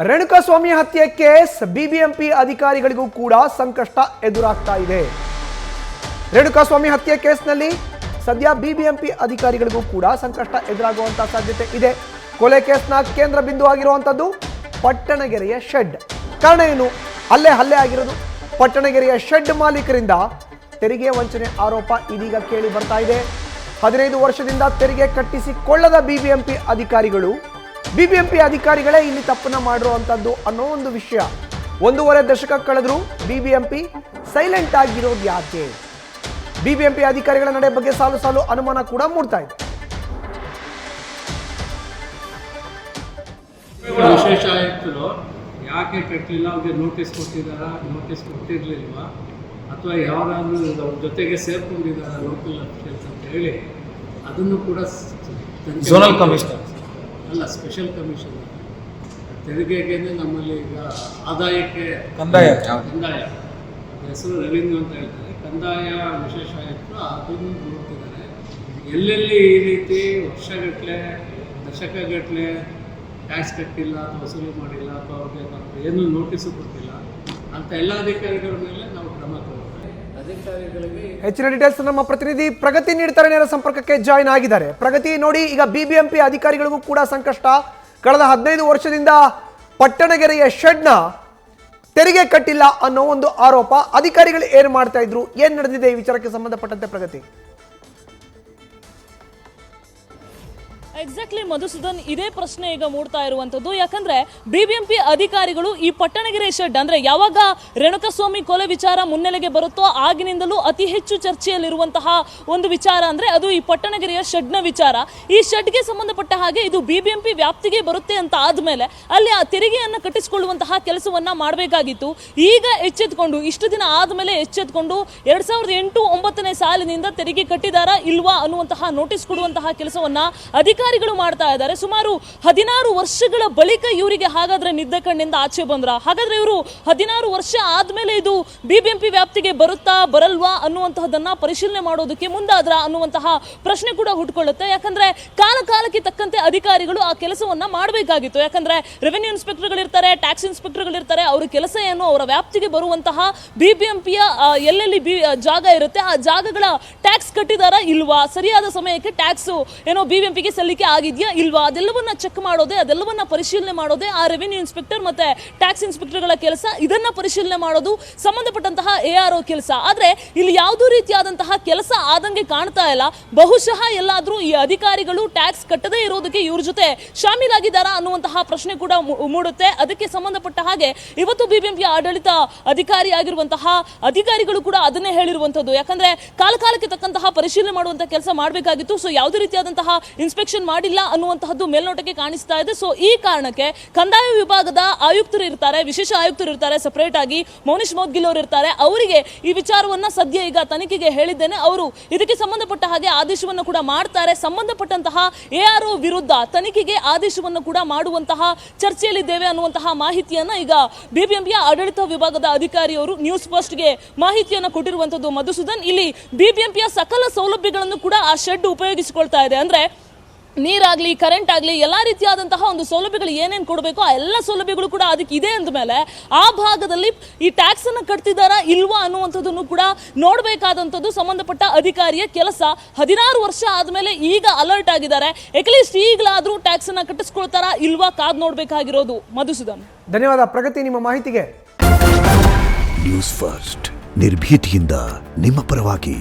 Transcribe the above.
ರೇಣುಕಾಸ್ವಾಮಿ ಹತ್ಯೆ case BBMP ಅಧಿಕಾರಿಗಳಿಗೂ ಕೂಡ ಸಂಕಷ್ಟ ಎದುರಾಗ್ತಾ ಇದೆ. ರೇಣುಕಾಸ್ವಾಮಿ ಹತ್ಯೆ ಕೇಸ್ನಲ್ಲಿ ಸದ್ಯ ಬಿಬಿಎಂಪಿ ಅಧಿಕಾರಿಗಳಿಗೂ ಕೂಡ ಸಂಕಷ್ಟ ಎದುರಾಗುವಂತ ಸಾಧ್ಯತೆ ಇದೆ. ಕೊಲೆ ಕೇಸ್ನ ಕೇಂದ್ರ ಬಿಂದು ಆಗಿರುವಂತದ್ದು ಪಟ್ಟಣಗೆರೆಯ ಶೆಡ್. ಕಾರಣ ಏನು? ಹಲ್ಲೆ ಆಗಿರೋದು ಪಟ್ಟಣಗೆರೆಯ ಶೆಡ್ ಮಾಲೀಕರಿಂದ ತೆರಿಗೆ ವಂಚನೆ ಆರೋಪ ಇದೀಗ ಕೇಳಿ ಬರ್ತಾ ಇದೆ. 15 ವರ್ಷದಿಂದ ತೆರಿಗೆ ಕಟ್ಟಿಸಿಕೊಳ್ಳದ ಬಿಬಿಎಂಪಿ ಅಧಿಕಾರಿಗಳೇ ಇಲ್ಲಿ ತಪ್ಪನ್ನ ಮಾಡಿರುವಂತದ್ದು ಅನ್ನೋ ಒಂದು ವಿಷಯ. 1.5 ದಶಕ ಕಳೆದರೂ ಬಿಬಿಎಂಪಿ ಸೈಲೆಂಟ್ ಆಗಿರೋದು ಯಾಕೆ? ಬಿಬಿಎಂಪಿ ಅಧಿಕಾರಿಗಳ ನಡೆ ಬಗ್ಗೆ ಸಾಲು ಅನುಮಾನ ಕೂಡ ಮೂಡ್ತಾ ಇದೆ. ವಿಶೇಷ ಆಯುಕ್ತರು ಯಾಕೆ ಕಟ್ಟಲಿಲ್ಲ, ಅವ್ರಿಗೆ ನೋಟಿಸ್ ಕೊಟ್ಟಿದ್ದಾರಾ, ನೋಟಿಸ್ ಕೊಟ್ಟಿರಲಿಲ್ವಾ, ಅಥವಾ ಯಾರಾದ್ರೂ ಅವ್ರ ಜೊತೆಗೆ ಸೇರ್ಕೊಂಡಿದ್ದಾರಾ ಲೋಕಲ್ ಅಫಿಷಿಯಲ್ಸ್ ಅಂತ ಹೇಳಿ ಅದನ್ನು ಕೂಡ ಝೋನಲ್ ಕಮಿಷನರ್ ಅಲ್ಲ, ಸ್ಪೆಷಲ್ ಕಮಿಷನರ್ ತೆರಿಗೆಗೆ ನಮ್ಮಲ್ಲಿ ಈಗ ಆದಾಯಕ್ಕೆ ಕಂದಾಯ ಹೆಸರು ರೆವಿನ್ಯೂ ಅಂತ ಹೇಳ್ತಾರೆ, ಕಂದಾಯ ವಿಶೇಷ ಆಯುಕ್ತರು ಅದನ್ನು ನೋಡ್ತಿದ್ದಾರೆ. ಎಲ್ಲೆಲ್ಲಿ ಈ ರೀತಿ ವರ್ಷಗಟ್ಟಲೆ ದಶಕಗಟ್ಟಲೆ ಟ್ಯಾಕ್ಸ್ ಕಟ್ಟಿಲ್ಲ ಅಥವಾ ವಸೂಲಿ ಮಾಡಿಲ್ಲ ಅಥವಾ ಅವ್ರಿಗೆ ಏನು ನೋಟಿಸು ಕೊಟ್ಟಿಲ್ಲ ಅಂತ ಎಲ್ಲ ಅಧಿಕಾರಿಗಳ ಮೇಲೆ ನಾವು ಕ್ರಮ ತಗೊಳ್ತೇವೆ. ಅಧಿಕಾರಿಗಳಿಗೆ ಹೆಚ್ಚಿನ ಡೀಟೇಲ್ಸ್ ನಮ್ಮ ಪ್ರತಿನಿಧಿ ಪ್ರಗತಿ ನೀಡ್ತಾರೆ, ನೇರ ಸಂಪರ್ಕಕ್ಕೆ ಜಾಯಿನ್ ಆಗಿದ್ದಾರೆ. ಪ್ರಗತಿ, ನೋಡಿ, ಈಗ ಬಿಬಿಎಂಪಿ ಅಧಿಕಾರಿಗಳಿಗೂ ಕೂಡ ಸಂಕಷ್ಟ. ಕಳೆದ 15 ವರ್ಷದಿಂದ ಪಟ್ಟಣಗೆರೆಯ ಶೆಡ್ನ ತೆರಿಗೆ ಕಟ್ಟಿಲ್ಲ ಅನ್ನೋ ಒಂದು ಆರೋಪ. ಅಧಿಕಾರಿಗಳು ಏನು ಮಾಡ್ತಾ ಇದ್ರು, ಏನ್ ನಡೆದಿದೆ ಈ ವಿಚಾರಕ್ಕೆ ಸಂಬಂಧಪಟ್ಟಂತೆ ಪ್ರಗತಿ? ಎಕ್ಸಾಕ್ಟ್ಲಿ ಮಧುಸೂದನ್, ಇದೇ ಪ್ರಶ್ನೆ ಈಗ ಮೂಡ್ತಾ ಇರುವಂತದ್ದು. ಯಾಕಂದ್ರೆ ಬಿಬಿಎಂಪಿ ಅಧಿಕಾರಿಗಳು ಈ ಪಟ್ಟಣಗೆರೆ ಶೆಡ್ ಅಂದ್ರೆ ಯಾವಾಗ ರೇಣುಕಾಸ್ವಾಮಿ ಕೊಲೆ ವಿಚಾರ ಮುನ್ನೆಲೆಗೆ ಬರುತ್ತೋ ಆಗಿನಿಂದಲೂ ಅತಿ ಹೆಚ್ಚು ಚರ್ಚೆಯಲ್ಲಿರುವಂತಹ ಒಂದು ವಿಚಾರ ಅಂದ್ರೆ ಅದು ಈ ಪಟ್ಟಣಗೆರೆಯ ಶೆಡ್ನ ವಿಚಾರ. ಈ ಶೆಡ್ಗೆ ಸಂಬಂಧಪಟ್ಟ ಹಾಗೆ ಇದು ಬಿಬಿಎಂಪಿ ವ್ಯಾಪ್ತಿಗೆ ಬರುತ್ತೆ ಅಂತ ಆದ್ಮೇಲೆ ಅಲ್ಲಿ ಆ ತೆರಿಗೆಯನ್ನು ಕಟ್ಟಿಸಿಕೊಳ್ಳುವಂತಹ ಕೆಲಸವನ್ನ ಮಾಡಬೇಕಾಗಿತ್ತು. ಈಗ ಎಚ್ಚೆತ್ಕೊಂಡು ಇಷ್ಟು ದಿನ ಆದ್ಮೇಲೆ ಎಚ್ಚೆತ್ಕೊಂಡು 2008-9 ಸಾಲಿನಿಂದ ತೆರಿಗೆ ಕಟ್ಟಿದಾರಾ ಇಲ್ವಾ ಅನ್ನುವಂತಹ ನೋಟಿಸ್ ಕೊಡುವಂತಹ ಕೆಲಸವನ್ನ ಅಧಿಕಾರಿಗಳು ಮಾಡ್ತಾ ಇದ್ದಾರೆ. ಸುಮಾರು 16 ವರ್ಷಗಳ ಬಳಿಕ ಇವರಿಗೆ ಹಾಗಾದ್ರೆ ನಿದ್ದೆ ಕಣ್ಣಿಂದ ಆಚೆ ಬಂದ್ರ? ಹಾಗಾದ್ರೆ ಇವರು 16 ವರ್ಷ ಆದ್ಮೇಲೆ ಇದು ಬಿಬಿಎಂಪಿ ವ್ಯಾಪ್ತಿಗೆ ಬರುತ್ತಾ ಬರಲ್ವಾ ಅನ್ನುವಂತಹದನ್ನ ಪರಿಶೀಲನೆ ಮಾಡೋದಕ್ಕೆ ಮುಂದಾದ್ರ ಅನ್ನುವಂತಹ ಪ್ರಶ್ನೆ ಕೂಡ ಹುಟ್ಕೊಳ್ಳುತ್ತೆ. ಯಾಕಂದ್ರೆ ಕಾಲಕ್ಕೆ ತಕ್ಕಂತೆ ಅಧಿಕಾರಿಗಳು ಆ ಕೆಲಸವನ್ನ ಮಾಡಬೇಕಾಗಿತ್ತು. ಯಾಕಂದ್ರೆ ರೆವೆನ್ಯೂ ಇನ್ಸ್ಪೆಕ್ಟರ್ಗಳಿರ್ತಾರೆ, ಟ್ಯಾಕ್ಸ್ ಇನ್ಸ್ಪೆಕ್ಟರ್ಗಳಿರ್ತಾರೆ, ಅವ್ರ ಕೆಲಸ ಏನು, ಅವರ ವ್ಯಾಪ್ತಿಗೆ ಬರುವಂತಹ ಬಿಬಿಎಂಪಿಯ ಎಲ್ಲೆಲ್ಲಿ ಜಾಗ ಇರುತ್ತೆ ಆ ಜಾಗಗಳ ಟ್ಯಾಕ್ಸ್ ಕಟ್ಟಿದಾರಾ ಇಲ್ವಾ, ಸರಿಯಾದ ಸಮಯಕ್ಕೆ ಟ್ಯಾಕ್ಸ್ ಏನೋ ಬಿಬಿಎಂಪಿಗೆ ಸಲ್ಲಿಕೆ ಆಗಿದೆಯಾ ಇಲ್ವಾ, ಅದೆಲ್ಲವನ್ನ ಚೆಕ್ ಮಾಡೋದೇ, ಅದೆಲ್ಲವನ್ನ ಪರಿಶೀಲನೆ ಮಾಡೋದೇ ಆ ರೆವಿನ್ಯೂ ಇನ್ಸ್ಪೆಕ್ಟರ್ ಮತ್ತೆ ಟ್ಯಾಕ್ಸ್ ಇನ್ಸ್ಪೆಕ್ಟರ್ಗಳ ಕೆಲಸ. ಇದನ್ನ ಪರಿಶೀಲನೆ ಮಾಡೋದು ಸಂಬಂಧಪಟ್ಟಂತಹ ARO ಕೆಲಸ. ಆದ್ರೆ ಇಲ್ಲಿ ಯಾವುದೂ ರೀತಿಯಾದಂತಹ ಕೆಲಸ ಆದಂಗೆ ಕಾಣ್ತಾ ಇಲ್ಲ. ಬಹುಶಃ ಎಲ್ಲಾದ್ರೂ ಈ ಅಧಿಕಾರಿಗಳು ಟ್ಯಾಕ್ಸ್ ಕಟ್ಟದೇ ಇರೋದಕ್ಕೆ ಇವ್ರ ಜೊತೆ ಶಾಮೀಲಾಗಿದ್ದಾರಾ ಅನ್ನುವಂತಹ ಪ್ರಶ್ನೆ ಕೂಡ ಮೂಡುತ್ತೆ. ಅದಕ್ಕೆ ಸಂಬಂಧಪಟ್ಟ ಹಾಗೆ ಇವತ್ತು ಬಿಬಿಎಂಪಿ ಆಡಳಿತ ಅಧಿಕಾರಿ ಆಗಿರುವಂತಹ ಅಧಿಕಾರಿಗಳು ಕೂಡ ಅದನ್ನೇ ಹೇಳಿರುವಂತದ್ದು. ಯಾಕಂದ್ರೆ ಕಾಲಕ್ಕೆ ತಕ್ಕಂತಹ ಪರಿಶೀಲನೆ ಮಾಡುವಂತಹ ಕೆಲಸ ಮಾಡಬೇಕಾಗಿತ್ತು. ಸೊ ಯಾವುದೇ ರೀತಿಯಾದಂತಹ ಇನ್ಸ್ಪೆಕ್ಷನ್ ಮಾಡಿಲ್ಲ ಅನ್ನುವಂತಹದ್ದು ಮೇಲ್ನೋಟಕ್ಕೆ ಕಾಣಿಸ್ತಾ ಇದೆ. ಸೊ ಈ ಕಾರಣಕ್ಕೆ ಕಂದಾಯ ವಿಭಾಗದ ಆಯುಕ್ತರು ಇರ್ತಾರೆ, ವಿಶೇಷ ಆಯುಕ್ತರು ಇರ್ತಾರೆ, ಸಪರೇಟ್ ಆಗಿ ಮೌನಿಶ್ ಮೌದ್ಗಿಲ್ ಅವರು ಇರ್ತಾರೆ. ಅವರಿಗೆ ಈ ವಿಚಾರವನ್ನ ಸದ್ಯ ಈಗ ತನಿಖೆಗೆ ಹೇಳಿದ್ದೇನೆ. ಅವರು ಇದಕ್ಕೆ ಸಂಬಂಧಪಟ್ಟ ಹಾಗೆ ಆದೇಶವನ್ನು ಕೂಡ ಮಾಡ್ತಾರೆ. ಸಂಬಂಧಪಟ್ಟಂತಹ ARO ವಿರುದ್ಧ ತನಿಖೆಗೆ ಆದೇಶವನ್ನು ಕೂಡ ಮಾಡುವಂತಹ ಚರ್ಚೆಯಲ್ಲಿದ್ದೇವೆ ಅನ್ನುವಂತಹ ಮಾಹಿತಿಯನ್ನ ಈಗ ಬಿಬಿಎಂಪಿಯ ಆಡಳಿತ ವಿಭಾಗದ ಅಧಿಕಾರಿಯವರು ನ್ಯೂಸ್ ಫಸ್ಟ್ಗೆ ಮಾಹಿತಿಯನ್ನು ಕೊಟ್ಟಿರುವಂತದ್ದು. ಮಧುಸೂದನ್, ಇಲ್ಲಿ ಬಿಬಿಎಂಪಿಯ ಸಕಲ ಸೌಲಭ್ಯಗಳನ್ನು ಕೂಡ ಆ ಶೆಡ್ ಉಪಯೋಗಿಸಿಕೊಳ್ತಾ ಇದೆ. ಅಂದ್ರೆ ನೀರಾಗ್ಲಿ, ಕರೆಂಟ್ ಆಗ್ಲಿ, ಎಲ್ಲಾ ರೀತಿಯಾದಂತಹ ಒಂದು ಸೌಲಭ್ಯಗಳು ಏನೇನು ಕೊಡಬೇಕು ಆ ಎಲ್ಲ ಸೌಲಭ್ಯಗಳು ಕೂಡ ಅದಕ್ಕೆ ಇದೆ ಅಂದ ಮೇಲೆ ಆ ಭಾಗದಲ್ಲಿ ಈ ಟ್ಯಾಕ್ಸ್ ಅನ್ನು ಕಟ್ತಿದಾರಾ ಇಲ್ವಾ ಅನ್ನುವಂಥದ್ದನ್ನು ಕೂಡ ನೋಡಬೇಕಾದಂಥದ್ದು ಸಂಬಂಧಪಟ್ಟ ಅಧಿಕಾರಿಯ ಕೆಲಸ. 16 ವರ್ಷ ಆದ್ಮೇಲೆ ಈಗ ಅಲರ್ಟ್ ಆಗಿದ್ದಾರೆ. ಅಟ್ಲೀಸ್ಟ್ ಈಗಲಾದ್ರೂ ಟ್ಯಾಕ್ಸ್ ಅನ್ನ ಕಟ್ಟಿಸ್ಕೊಳ್ತಾರಾ ಇಲ್ವಾ ಕಾದ್ ನೋಡ್ಬೇಕಾಗಿರೋದು. ಮಧುಸೂದನ್, ಧನ್ಯವಾದ ಪ್ರಗತಿ ನಿಮ್ಮ ಮಾಹಿತಿಗೆ. ನ್ಯೂಸ್ ಫಸ್ಟ್ ನಿರ್ಭೀತಿಯಿಂದ ನಿಮ್ಮ ಪರವಾಗಿ.